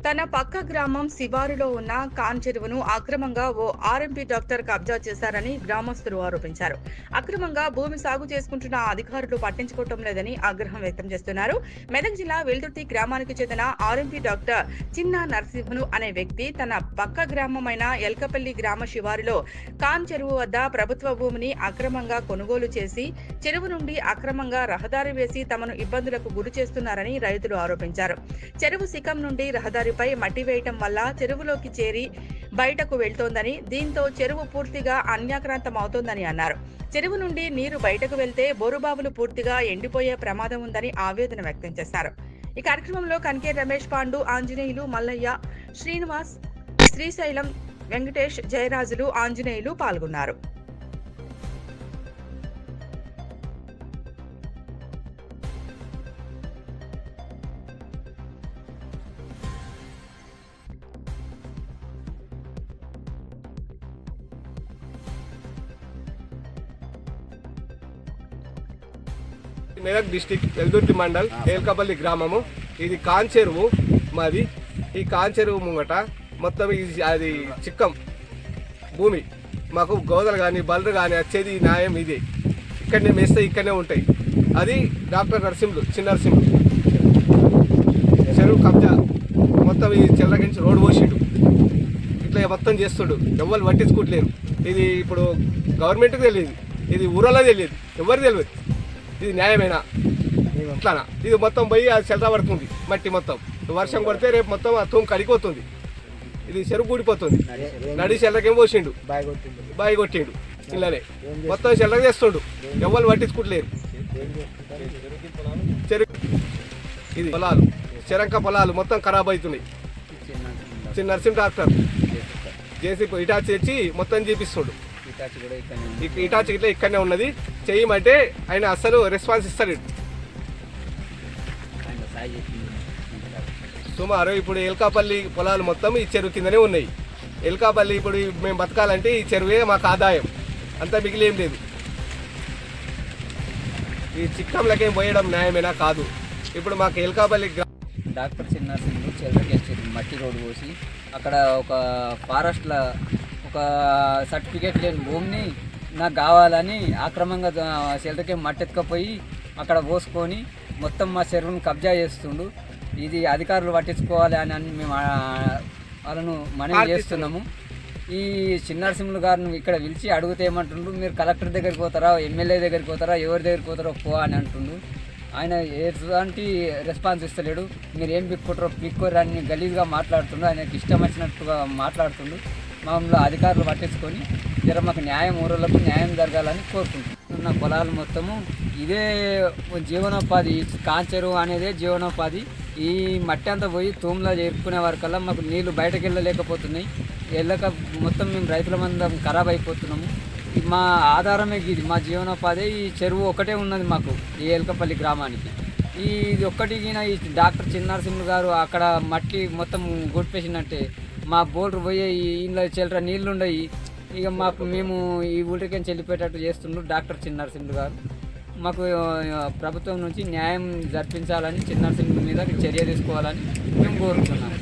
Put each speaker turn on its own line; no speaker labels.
తన పక్క గ్రామం శివారులో ఉన్న కాన్ చెరువును అక్రమంగా ఓ ఆర్ఎంపీ డాక్టర్ కబ్జా చేశారని గ్రామస్తులు ఆరోపించారు. అక్రమంగా భూమి సాగు చేసుకుంటున్న అధికారులు పట్టించుకోవటం లేదని ఆగ్రహం వ్యక్తం చేస్తున్నారు. మెదక్ జిల్లా వెల్దుర్తి గ్రామానికి చెందిన ఆర్ఎంపీ డాక్టర్ చిన్న నరసింహులు అనే వ్యక్తి తన పక్క గ్రామమైన ఎల్కపల్లి గ్రామ శివారులో కాన్ చెరువు వద్ద ప్రభుత్వ భూమిని అక్రమంగా కొనుగోలు చేసి చెరువు నుండి అక్రమంగా రహదారి వేసి తమను ఇబ్బందులకు గురి చేస్తున్నారని రైతులు ఆరోపించారు. చెరువు శిఖం నుండి రహదారిపై మట్టి వేయటం వల్ల చెరువులోకి చేరి బయటకు వెళ్తోందని, దీంతో చెరువు పూర్తిగా అన్యాక్రాంతం అవుతోందని అన్నారు. చెరువు నుండి నీరు బయటకు వెళ్తే బోరుబావులు పూర్తిగా ఎండిపోయే ప్రమాదం ఉందని ఆవేదన వ్యక్తం చేశారు. ఈ కార్యక్రమంలో కన్కే రమేష్ పాండు, ఆంజనేయులు, మల్లయ్య, శ్రీనివాస్, శ్రీశైలం, వెంకటేష్, జయరాజులు, ఆంజనేయులు పాల్గొన్నారు.
మెదక్ డిస్టిక్ వెల్దుర్తి మండల్ ఏల్కపల్లి గ్రామము. ఇది కాన్ చెరువు మాది. ఈ కాన్ చెరువు ముంగట మొత్తం అది చిక్కం భూమి. మాకు గోదలు కానీ బలరు కానీ వచ్చేది న్యాయం ఇది. ఇక్కడనే మేస్తే ఇక్కడనే ఉంటాయి. అది డాక్టర్ నరసింహులు, చిన్న నరసింహులు చెరువు కబ్జా మొత్తం ఈ చెల్లగించి రోడ్డు పోసిండు. ఇట్లా మొత్తం చేస్తుడు. ఎవరు పట్టించుకోవట్లేరు. ఇది ఇప్పుడు గవర్నమెంట్కి తెలియదు, ఇది ఊరలో తెలియదు, ఎవరు తెలియదు. ఇది న్యాయమేనా? ఇట్లానా? ఇది మొత్తం పోయి అది చెల్లా పడుతుంది. మట్టి మొత్తం వర్షం కొడితే రేపు మొత్తం ఆ తూము కడిగిపోతుంది. ఇది చెరువు కూడిపోతుంది. నడి చెల్లకేం పోసిండు, బాయి కొట్టిండు. ఇలానే మొత్తం చెల్లక చేస్తుండు. ఎవరు పట్టించుకుంటలేరు. చెరువు ఇది పొలాలు, చెరంక పొలాలు మొత్తం ఖరాబ్ అవుతున్నాయి. చిన్న నరసింహ డాక్టర్ జేసీపీ ఇటాచి తెచ్చి మొత్తం చూపిస్తుండు. ఇటాచి ఇట్లా ఇక్కడనే ఉన్నది, చెయ్యమంటే ఆయన అస్సలు రెస్పాన్స్ ఇస్తాడు. సుమారు ఇప్పుడు ఎల్కాపల్లి పొలాలు మొత్తం ఈ చెరువు కిందనే ఉన్నాయి. ఎల్కాపల్లి ఇప్పుడు మేము బతకాలంటే ఈ చెరువే మాకు ఆదాయం, అంతా మిగిలేం లేదు. ఈ చిక్కంలకేం పోయడం న్యాయమేనా? కాదు. ఇప్పుడు మాకు ఎల్కాపల్లి
డాక్టర్ చిన్న చెరువుకి మట్టి రోడ్డు పోసి అక్కడ ఒక ఫారెస్ట్లో ఒక సర్టిఫికేట్ లేని భూమిని నాకు కావాలని అక్రమంగా చెల్లకే మట్టెత్తుకపోయి అక్కడ పోసుకొని మొత్తం మా చెరువును కబ్జా చేస్తుండు. ఇది అధికారులు పట్టించుకోవాలి అని మేము వాళ్ళను మనవి చేస్తున్నాము. ఈ చిన్నరసింహులు గారిని ఇక్కడ పిలిచి అడిగితే ఏమంటుండ్రు, మీరు కలెక్టర్ దగ్గరికి పోతారా, ఎమ్మెల్యే దగ్గరికి పోతారా, ఎవరి దగ్గరికి పోతారో పో అని అంటుండు. ఆయన ఎలాంటి రెస్పాన్స్ ఇస్తలేడు. మీరు ఏం పిక్కోరు అని గలీజ్గా మాట్లాడుతుండు. ఆయనకి ఇష్టం వచ్చినట్టుగా మాట్లాడుతుండు. మమ్మల్ని అధికారులు పట్టించుకొని జర మాకు న్యాయం, ఊరులకు న్యాయం జరగాలని కోరుకుంటున్నాం. పొలాలు మొత్తము ఇదే జీవనోపాధి. కాన్ చెరువు అనేదే జీవనోపాధి. ఈ మట్టి అంతా పోయి తూములో చేరుకునే వరకల్లా మాకు నీళ్లు బయటకు వెళ్ళలేకపోతున్నాయి. వెళ్ళక మొత్తం మేము రైతుల మందం ఖరాబ్ అయిపోతున్నాము. మా ఆధారమే ఇది, మా జీవనోపాధి. ఈ చెరువు ఒకటే ఉన్నది మాకు ఈ ఎల్కపల్లి గ్రామానికి. ఇది ఒక్కటి ఈ డాక్టర్ చిన్నరసింహులు గారు అక్కడ మట్టి మొత్తం గుడిపేసినట్టే మా బోర్డు పోయే ఇంట్లో చెల్లర నీళ్ళు ఉండయి. ఇక మేము ఈ ఊరికేం చెల్లిపోయేటట్టు చేస్తుండ్రు డాక్టర్ చిన్నరసింహులు గారు. మాకు ప్రభుత్వం నుంచి న్యాయం జరిపించాలని, చిన్నరసింహుల మీద చర్య తీసుకోవాలని మేము కోరుతున్నాము.